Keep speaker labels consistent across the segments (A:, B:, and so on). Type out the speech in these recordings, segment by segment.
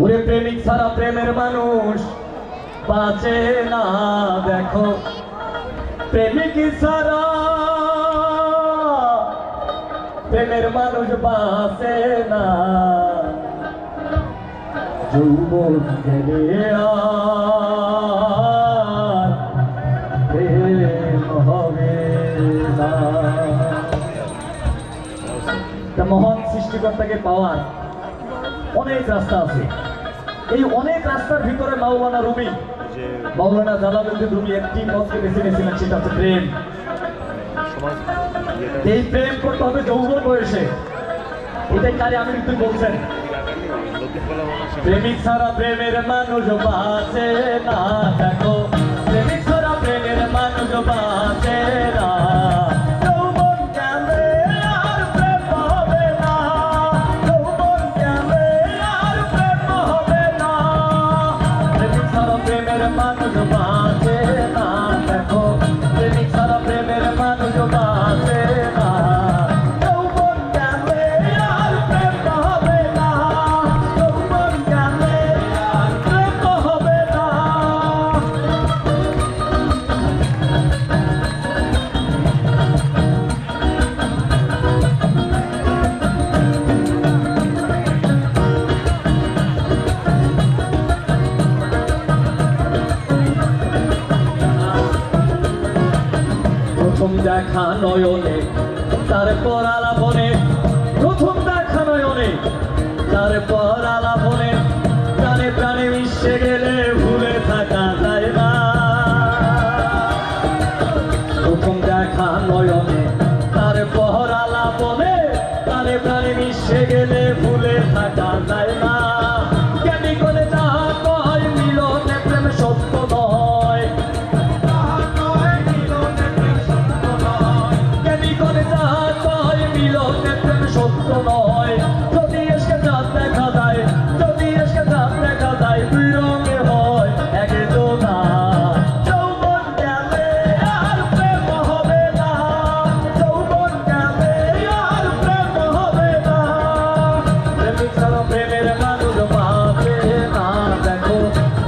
A: ওরে প্রেমিক ছাড়া প্রেমের মানুষ বাঁচে না। দেখো প্রেমিক ছাড়া প্রেমের মানুষ বাঁচে না। যৌবন গেলে আর প্রেম হবে না। মহান সৃষ্টিকর্তাকে পাওয়ার অনেক রাস্তা আছে। এই অনেক রাস্তার ভিতরে মাওলানা রুমি, মাওলানা জালালউদ্দিন রুমি একটি পথকে বেছে নিয়েছিলেন, সেটা হচ্ছে প্রেম। এই প্রেম করতে হবে যৌবন বয়সে, এটাই কারি আমির তুই বলছেন। প্রেমিক ছাড়া প্রেমের মানুষ বাঁচে না। দেখো প্রেমিক ছাড়া প্রেমের মানুষ বাঁচে না। যৌবন গেলে আর প্রেম হবে না। যৌবন গেলে আর প্রেম হবে না। প্রেমিক ছাড়া প্রেমের মানুষ বাঁচে না। দেখো প্রেমিক ছাড়া প্রেমের মানুষ বাঁচে না। যৌবন গেলে আর প্রেম হবে না। যৌবন গেলে আর প্রেম হবে না। প্রথম দেখা নয়নে তারপর আলাপনে, প্রথম দেখা নয়নে তারপর আলাপনে, প্রাণে প্রাণে মিশে গেলে ভুলে থাকা যায় না। প্রথম দেখা নয়নে তারপর আলাপনে, প্রাণে প্রাণে মিশে গেলে ভুলে থাকা যায় না। কেন করে যাহা কয় মিলনে প্রেম সত্য নয়। সত্য নয়। যদি এসে চাঁদ দেখা যায়, যদি এসে চাঁদ দেখা যায়, দুই রঙের হয় একজনা। যৌবন গেলে আর প্রেম হবে না। যৌবন গেলে আর প্রেম হবে না। প্রেমিক ছাড়া প্রেমের মানুষ বাঁচে না। দেখো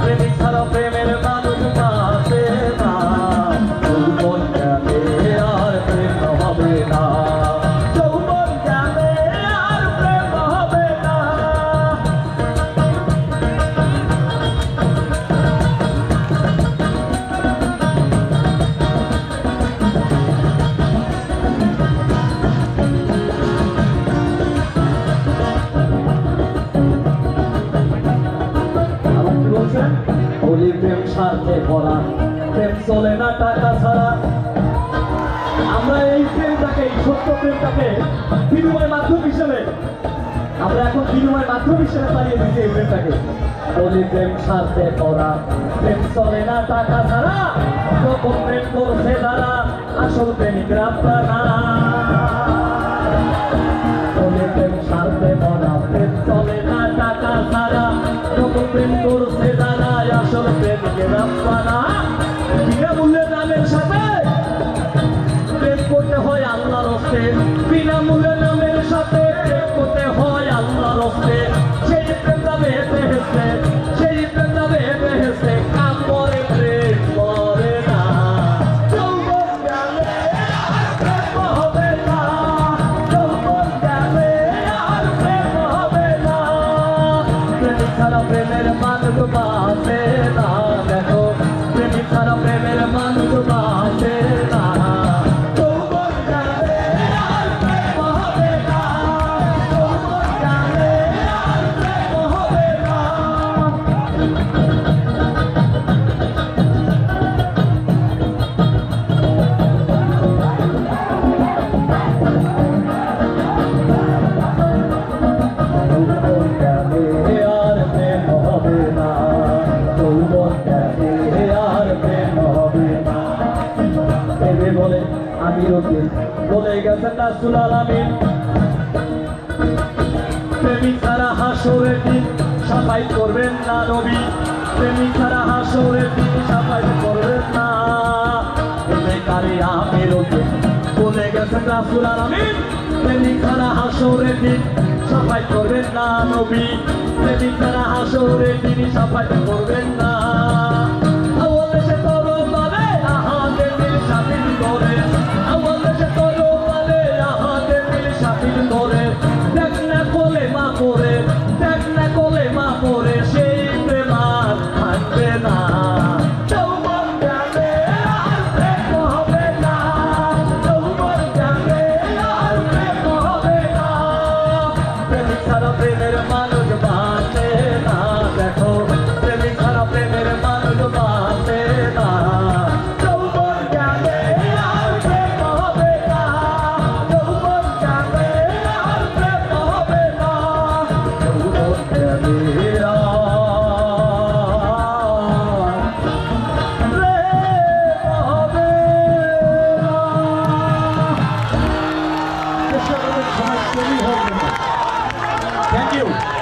A: প্রেমিক ছাড়া প্রেমের মানুষ বাঁচে না। যৌবন গেলে আর প্রেম হবে না। বলি প্রেম স্বার্থে ভরা, প্রেম চলে না টাকা ছাড়া। আমরা এই প্রেমটাকে, এই সত্য প্রেমটাকে বিনিময় মাধ্যম হিসেবে, আমরা এখন বিনিময় মাধ্যম হিসেবে চালিয়ে দিচ্ছি এই প্রেমটাকে। বলি প্রেম স্বার্থে ভরা, প্রেম চলে না টাকা ছাড়া। যখন প্রেম করছে তারা আসল প্রেমিকরা আপনারা। বলি প্রেম স্বার্থে ভরা, প্রেম চলে না টাকা ছাড়া। যখন প্রেম করছে তারা আসল প্রেমিকের আপনারা। বিনামূল্যে নামের সাথে প্রেম করতে হয় আল্লাহর হস্তে। বিনামূল্যে নামের সাথে প্রেম করতে হয় আল্লাহর হস্তে। সেই প্রেম যাবে বেহেশতে, সেই প্রেম যাবে বেহেশতে। কাম করে প্রেম করে না। যৌবন গেলে আর প্রেম হবে না। যৌবন গেলে আর প্রেম হবে না। প্রেমিক ছাড়া প্রেমের মানুষ বাঁচে না। দেখো প্রেমিক ছাড়া প্রেমের মানুষ বাঁচে না। যৌবন গেলে আর প্রেম হবে না। যৌবন গেলে আর প্রেম হবে না। বলে গেছেন রাসূল আলামিন, প্রেমিক ছাড়া হাসরের দিন সাফাই করবেন না নবী। প্রেমিক ছাড়া হাসরের দিন সাফাই করবেন না। কারে আমির বলে গেছেন বলেছেন রাসূল আলামিন প্রেমিকারা হাসরের দিন সাফাই করবেন না নবী প্রেমিকারা হাসরের দিন সাফাই করবেন না আওয়াজ এসে তরো বলে আহাদের দিল সাথী করে আওয়াজ এসে তরো বলে আহাদের দিল সাথী করে দেখ না কোলে মা পড়ে দেখ না কোলে মা পড়ে সেই প্রেম আর থাকবে না প্রেমের মানুষ বাঁচে না দেখো প্রেমিক ছাড়া প্রেমের মানুষ বাঁচে না যৌবন গেলে আর প্রেম হবে না যৌবন গেলে আর প্রেম হবে না যৌবন গেলে Thank you.